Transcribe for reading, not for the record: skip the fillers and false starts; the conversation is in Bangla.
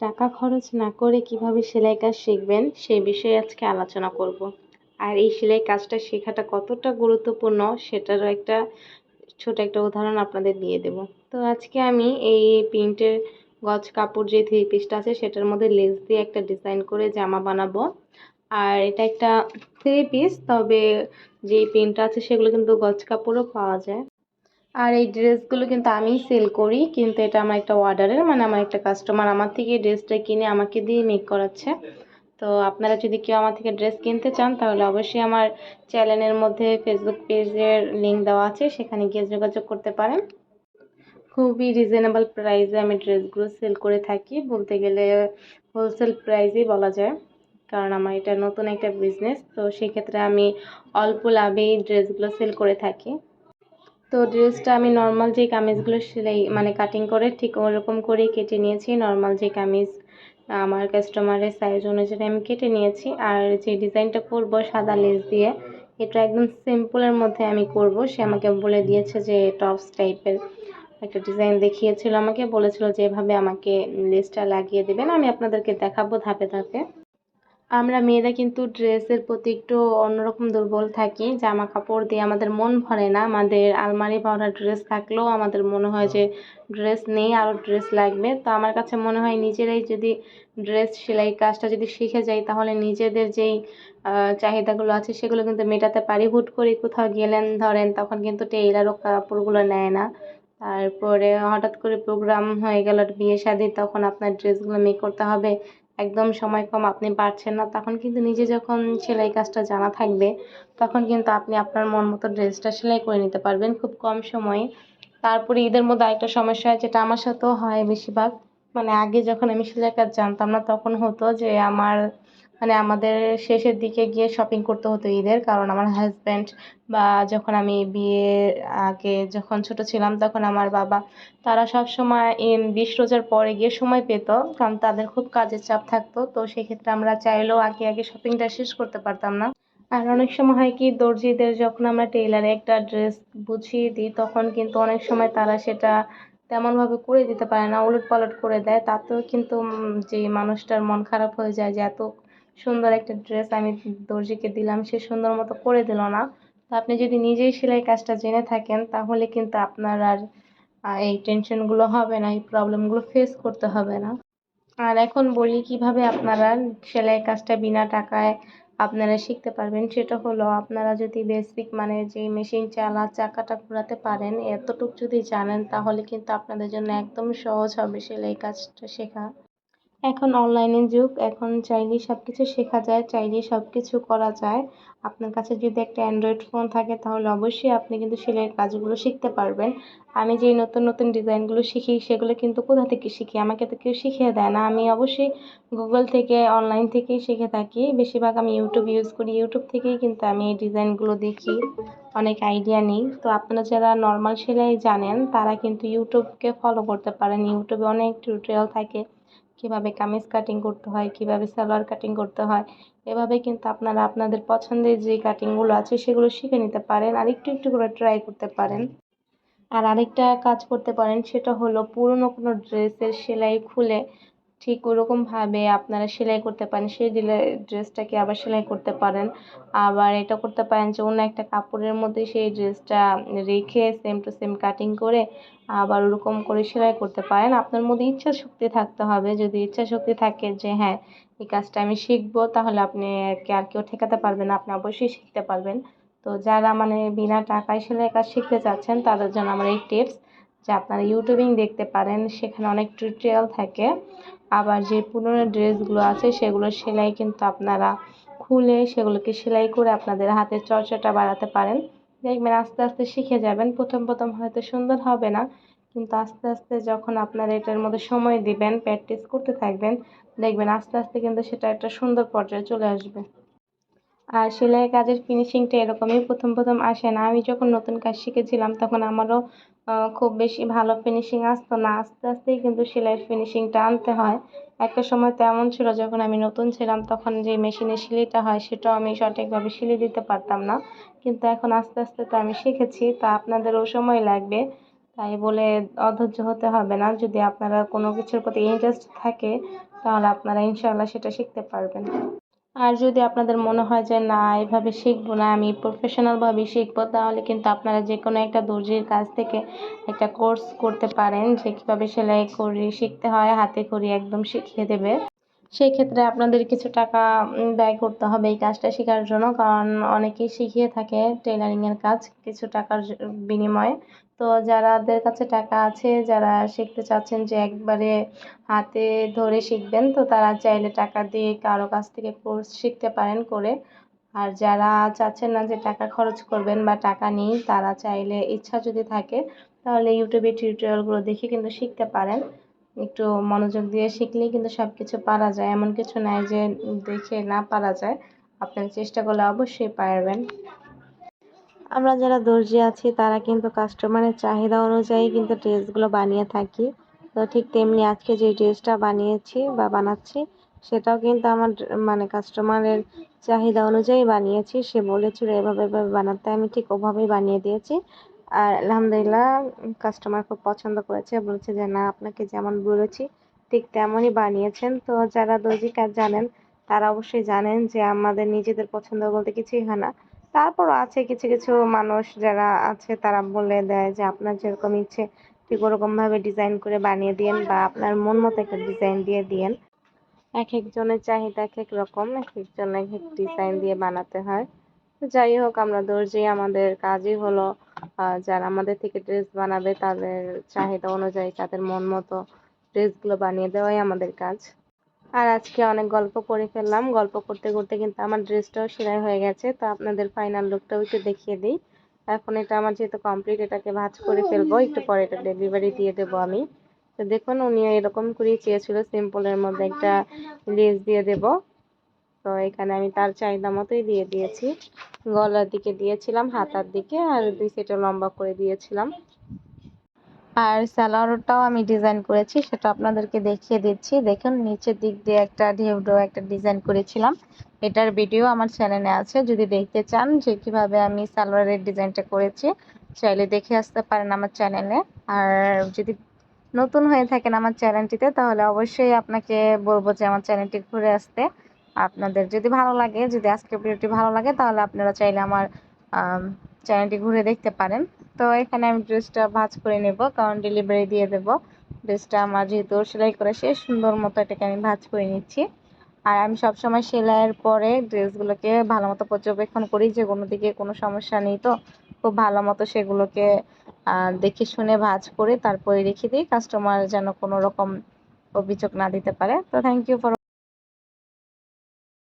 টাকা খরচ না করে কিভাবে সেলাই কাজ শিখবেন সেই বিষয়ে আজকে আলোচনা করব। আর এই সেলাই কাজটা শেখাটা কতটা গুরুত্বপূর্ণ সেটারও ছোট একটা উদাহরণ আপনাদের দিয়ে দেব। তো আজকে আমি এই প্রিন্টের গজ কাপড় যে থ্রি পিসটা আছে সেটার মধ্যে লেস দিয়ে একটা ডিজাইন করে জামা বানাবো। আর এটা একটা থ্রি পিস, তবে যে প্রিন্টটা আছে সেগুলো কিন্তু গজ কাপড়ও পাওয়া যায়। আর এই ড্রেসগুলো কিন্তু আমিই সেল করি, কিন্তু এটা আমার একটা অর্ডারের, মানে আমার একটা কাস্টমার আমার থেকে ড্রেসটা কিনে আমাকে দিয়ে মেক করাচ্ছে। তো আপনারা যদি কেউ আমার থেকে ড্রেস কিনতে চান তাহলে অবশ্যই আমার চ্যানেলের মধ্যে ফেসবুক পেজের লিঙ্ক দেওয়া আছে, সেখানে গিয়ে যোগাযোগ করতে পারেন। খুবই রিজনেবল প্রাইসে আমি ড্রেসগুলো সেল করে থাকি, বলতে গেলে হোলসেল প্রাইসেই বলা যায়, কারণ আমার এটা নতুন একটা বিজনেস। তো সেক্ষেত্রে আমি অল্প লাভেই ড্রেসগুলো সেল করে থাকি। তো ড্রেসটা আমি নর্মাল যে কামিজগুলো সেলাই মানে কাটিং করে ঠিক ওরকম করেই কেটে নিয়েছি। নর্মাল যে কামিজ আমার কাস্টমারের সাইজ অনুযায়ী আমি কেটে নিয়েছি। আর যে ডিজাইনটা করব সাদা লেস দিয়ে, এটা একদম সিম্পলের মধ্যে আমি করব। সে আমাকে বলে দিয়েছে যে টপস টাইপের একটা ডিজাইন দেখিয়েছিল, আমাকে বলেছিল যে এভাবে আমাকে লেসটা লাগিয়ে দেবেন। আমি আপনাদেরকে দেখাবো ধাপে ধাপে। আমরা মেয়েরা কিন্তু ড্রেসের প্রতি একটু অন্যরকম দুর্বল থাকি, জামা কাপড় দিয়ে আমাদের মন ভরে না। আমাদের আলমারি ভরা ড্রেস থাকলেও আমাদের মনে হয় যে ড্রেস নেই, আরও ড্রেস লাগবে। তো আমার কাছে মনে হয় নিজেরাই যদি ড্রেস সেলাই কাজটা যদি শিখে যাই তাহলে নিজেদের যেই চাহিদাগুলো আছে সেগুলো কিন্তু মেটাতে পারি। হুট করে কোথাও গেলেন ধরেন, তখন কিন্তু টেইলারও কাপড়গুলো নেয় না। তারপরে হঠাৎ করে প্রোগ্রাম হয়ে গেল বিয়ে শাদী, তখন আপনার ড্রেসগুলো মেক করতে হবে, একদম সময় কম, আপনি পারছেন না। তখন কিন্তু নিজে যখন সেলাই কাজটা জানা থাকবে তখন কিন্তু আপনি আপনার মন মতো ড্রেসটা সেলাই করে নিতে পারবেন খুব কম সময়ে। তারপরে ঈদের মধ্যে আরেকটা সমস্যা হয়, যেটা আমার সাথেও হয় বেশিরভাগ, মানে আগে যখন আমি সেলাই কাজ জানতাম না তখন হতো যে আমাদের শেষের দিকে গিয়ে শপিং করতে হতো ঈদের, কারণ আমার হাজব্যান্ড বা যখন আমি বিয়ের আগে যখন ছোট ছিলাম তখন আমার বাবা, তারা সব সময় 20 রোজার পরে গিয়ে সময় পেত, কারণ তাদের খুব কাজের চাপ থাকতো। তো সেক্ষেত্রে আমরা চাইলেও আগে আগে শপিংটা শেষ করতে পারতাম না। আর অনেক সময় হয় কি, দর্জিদের যখন আমরা টেইলারে একটা ড্রেস বুঝিয়ে দিই তখন কিন্তু অনেক সময় তারা সেটা তেমনভাবে করে দিতে পারে না, উলট পালট করে দেয়। তাতেও কিন্তু যে মানুষটার মন খারাপ হয়ে যায় যে এত সুন্দর একটা ড্রেস আমি দর্জিকে দিলাম, সে সুন্দর মতো করে দিল না। তো আপনি যদি নিজেই সেলাই কাজটা জেনে থাকেন তাহলে কিন্তু আপনার আর এই টেনশনগুলো হবে না, এই প্রবলেমগুলো ফেস করতে হবে না। আর এখন বলি কিভাবে আপনারা সেলাই কাজটা বিনা টাকায় আপনারা শিখতে পারবেন। সেটা হলো, আপনারা যদি বেসিক মানে যে মেশিন চালা চাকাটা ঘোরাতে পারেন এতটুকু যদি জানেন তাহলে কিন্তু আপনাদের জন্য একদম সহজ হবে সেলাই কাজটা শেখা। এখন অনলাইনের যুগ, এখন চাইলেই সবকিছু শেখা যায়, চাইলেই সবকিছু করা যায়। আপনার কাছে যদি একটা অ্যান্ড্রয়েড ফোন থাকে তাহলে অবশ্যই আপনি কিন্তু সেলাইয়ের কাজগুলো শিখতে পারবেন। আমি যেই নতুন নতুন ডিজাইনগুলো শিখি সেগুলো কিন্তু কোথা থেকে শিখি, আমাকে তো কেউ শিখিয়ে দেয় না, আমি অবশ্যই গুগল থেকে অনলাইন থেকেই শিখে থাকি। বেশিরভাগ আমি ইউটিউব ইউজ করি, ইউটিউব থেকেই কিন্তু আমি এই ডিজাইনগুলো দেখি, অনেক আইডিয়া নিই। তো আপনারা যারা নর্মাল সেলাই জানেন তারা কিন্তু ইউটিউবকে ফলো করতে পারেন, ইউটিউবে অনেক টিউটোরিয়াল থাকে কিভাবে কামিজ কাটিং করতে হয়, কিভাবে সালোয়ার কাটিং করতে হয়। এভাবে কিন্তু আপনারা আপনাদের পছন্দের যে কাটিংগুলো আছে সেগুলো শিখে নিতে পারেন, আর একটু একটু করে ট্রাই করতে পারেন। আর আরেকটা কাজ করতে পারেন, সেটা হলো পুরনো কোনো ড্রেসের সেলাই খুলে ঠিক ওরকমভাবে আপনারা সেলাই করতে পারেন, সেই ড্রেসটাকে আবার সেলাই করতে পারেন। আবার এটা করতে পারেন যে অন্য একটা কাপড়ের মধ্যে সেই ড্রেসটা রেখে সেম টু সেম কাটিং করে আবার ওরকম করে সেলাই করতে পারেন। আপনার মধ্যে ইচ্ছা শক্তি থাকতে হবে, যদি ইচ্ছা শক্তি থাকে যে হ্যাঁ এই কাজটা আমি শিখবো, তাহলে আপনি আর কেউ ঠেকাতে পারবে না, আপনি অবশ্যই শিখতে পারবেন। তো যারা মানে বিনা টাকায় সেলাই কাজ শিখতে চাচ্ছেন তাদের জন্য আমার এই টিপস, যে আপনারা ইউটিউবিং দেখতে পারেন, সেখানে অনেক টিউটোরিয়াল থাকে। আবার যে পুরনো ড্রেসগুলো আছে সেগুলো সেলাই কিন্তু আপনারা খুলে সেগুলোকে সেলাই করে আপনাদের হাতের চর্চাটা বাড়াতে পারেন। দেখবেন আস্তে আস্তে শিখে যাবেন। প্রথম প্রথম হয়তো সুন্দর হবে না, কিন্তু আস্তে আস্তে যখন আপনারা এটার মধ্যে সময় দিবেন, প্র্যাকটিস করতে থাকবেন, দেখবেন আস্তে আস্তে কিন্তু সেটা একটা সুন্দর পর্যায়ে চলে আসবে। আর সেলাই কাজের ফিনিশিংটা এরকমই, প্রথম প্রথম আসে না। আমি যখন নতুন কাজ শিখেছিলাম তখন আমারও খুব বেশি ভালো ফিনিশিং আসতো না, আস্তে আস্তেই কিন্তু সেলাইয়ের ফিনিশিংটা আনতে হয়। একটা সময় তো এমন ছিল যখন আমি নতুন ছিলাম তখন যে মেশিনে সেলাইটা হয় সেটাও আমি সঠিকভাবে সেলাই দিতে পারতাম না, কিন্তু এখন আস্তে আস্তে তো আমি শিখেছি, তা আপনাদেরও সময় লাগবে। তাই বলে অধৈর্য হতে হবে না। যদি আপনারা কোনো কিছুর প্রতি ইন্টারেস্ট থাকে তাহলে আপনারা ইনশাআল্লাহ সেটা শিখতে পারবেন। আর যদি আপনাদের মনে হয় যে না এভাবে শিখবো না, আমি প্রফেশনালভাবে শিখবো, তাহলে কিন্তু আপনারা যে কোনো একটা দর্জির কাছ থেকে একটা কোর্স করতে পারেন, যে কীভাবে সেলাই করে শিখতে হয়, হাতে খড়ি একদম শিখিয়ে দেবে। সেই ক্ষেত্রে আপনাদের কিছু টাকা ব্যয় করতে হবে এই কাজটা শেখার জন্য, কারণ অনেকেই শিখিয়ে থাকে টেলারিংয়ের কাজ কিছু টাকার বিনিময়ে। তো যাদের কাছে টাকা আছে, যারা শিখতে চাচ্ছেন যে একবারে হাতে ধরে শিখবেন, তো তারা চাইলে টাকা দিয়ে কারো কাছ থেকে কোর্স শিখতে পারেন করে। আর যারা চাচ্ছেন না যে টাকা খরচ করবেন বা টাকা নেই, তারা চাইলে ইচ্ছা যদি থাকে তাহলে ইউটিউবে টিউটোরিয়ালগুলো দেখে কিন্তু শিখতে পারেন। একটু মনোযোগ দিয়ে শিখলেই কিন্তু সব কিছু পারা যায়, এমন কিছু নাই যে দেখে না পারা যায়। আপনারা চেষ্টা করলে অবশ্যই পারবেন। আমরা যারা দর্জি আছি তারা কিন্তু কাস্টমারের চাহিদা অনুযায়ী কিন্তু ড্রেসগুলো বানিয়ে থাকি। তো ঠিক তেমনি আজকে যে ড্রেসটা বানিয়েছি বা বানাচ্ছি, সেটাও কিন্তু আমার মানে কাস্টমারের চাহিদা অনুযায়ী বানিয়েছি। সে বলেছিল এভাবে এভাবে বানাতে, আমি ঠিক ওভাবেই বানিয়ে দিয়েছি। আর আলহামদুলিল্লাহ কাস্টমার খুব পছন্দ করেছে, বলছে যে না আপনাকে যেমন বলেছি ঠিক তেমনই বানিয়েছেন। তো যারা দর্জি কাজ জানেন তারা অবশ্যই জানেন যে আমাদের নিজেদের পছন্দ বলতে কিছুই হয় না। তারপরও আছে কিছু কিছু মানুষ যারা আছে তারা বলে দেয় যে আপনার যেরকম ইচ্ছে ঠিক ওরকমভাবে ডিজাইন করে বানিয়ে দিয়েন, বা আপনার মন মতো একটা ডিজাইন দিয়ে দিয়েন। এক একজনের চাহিদা এক এক রকম, এক একজন এক এক ডিজাইন দিয়ে বানাতে হয়। তো যাই হোক, আমরা দর্জি, আমাদের কাজই হলো যারা আমাদের থেকে ড্রেস বানাবে তাদের চাহিদা অনুযায়ী তাদের মন মতো ড্রেসগুলো বানিয়ে দেওয়াই আমাদের কাজ। আর আজকে অনেক গল্প করে ফেললাম, গল্প করতে করতে কিন্তু আমার ড্রেসটাও সেলাই হয়ে গেছে। তো আপনাদের ফাইনাল লুকটাও একটু দেখিয়ে দিই। এখন এটা আমার যেহেতু কমপ্লিট, এটাকে ভাঁজ করে ফেলবো, একটু পরে এটা ডেলিভারি দিয়ে দেবো আমি। তো দেখুন উনিও এরকম করেই চেয়েছিল, সিম্পলের মধ্যে একটা লেস দিয়ে দেব। তো এখানে আমি তার চাহিদা মতোই দিয়ে দিয়েছি। গলার দিকে দিয়েছিলাম, হাতার দিকে, আর 2 সেটা লম্বা করে দিয়েছিলাম। আর সালোয়ারটাও আমি ডিজাইন করেছি, সেটা আপনাদেরকে দেখিয়ে দিচ্ছি। দেখুন নিচের দিক দিয়ে একটা ঢেউডো একটা ডিজাইন করেছিলাম। এটার ভিডিও আমার চ্যানেলে আছে, যদি দেখতে চান যে কিভাবে আমি সালোয়ারের ডিজাইনটা করেছি চাইলে দেখে আসতে পারেন আমার চ্যানেলে। আর যদি নতুন হয়ে থাকেন আমার চ্যানেলটিতে, তাহলে অবশ্যই আপনাকে বলবো যে আমার চ্যানেলটি ঘুরে আসতে। আপনাদের যদি ভালো লাগে, যদি আজকের ভিডিওটি ভালো লাগে, তাহলে আপনারা চাইলে আমার চ্যানেলটি ঘুরে দেখতে পারেন। তো এখানে আমি ড্রেসটা ভাঁজ করে নেব, কারণ ডেলিভারি দিয়ে দেব। ড্রেসটা আমার যেহেতু সেলাই করে শেষ, সুন্দর মতো এটাকে আমি ভাঁজ করে নিচ্ছি। আর আমি সবসময় সেলাইয়ের পরে ড্রেসগুলোকে ভালো মতো পর্যবেক্ষণ করি যে কোনো দিকে কোনো সমস্যা নেই। তো খুব ভালো মতো সেগুলোকে দেখে শুনে ভাঁজ করে তারপরে রেখে দিই, কাস্টমার যেন কোনো রকম অভিযোগ না দিতে পারে। তো থ্যাংক ইউ ফর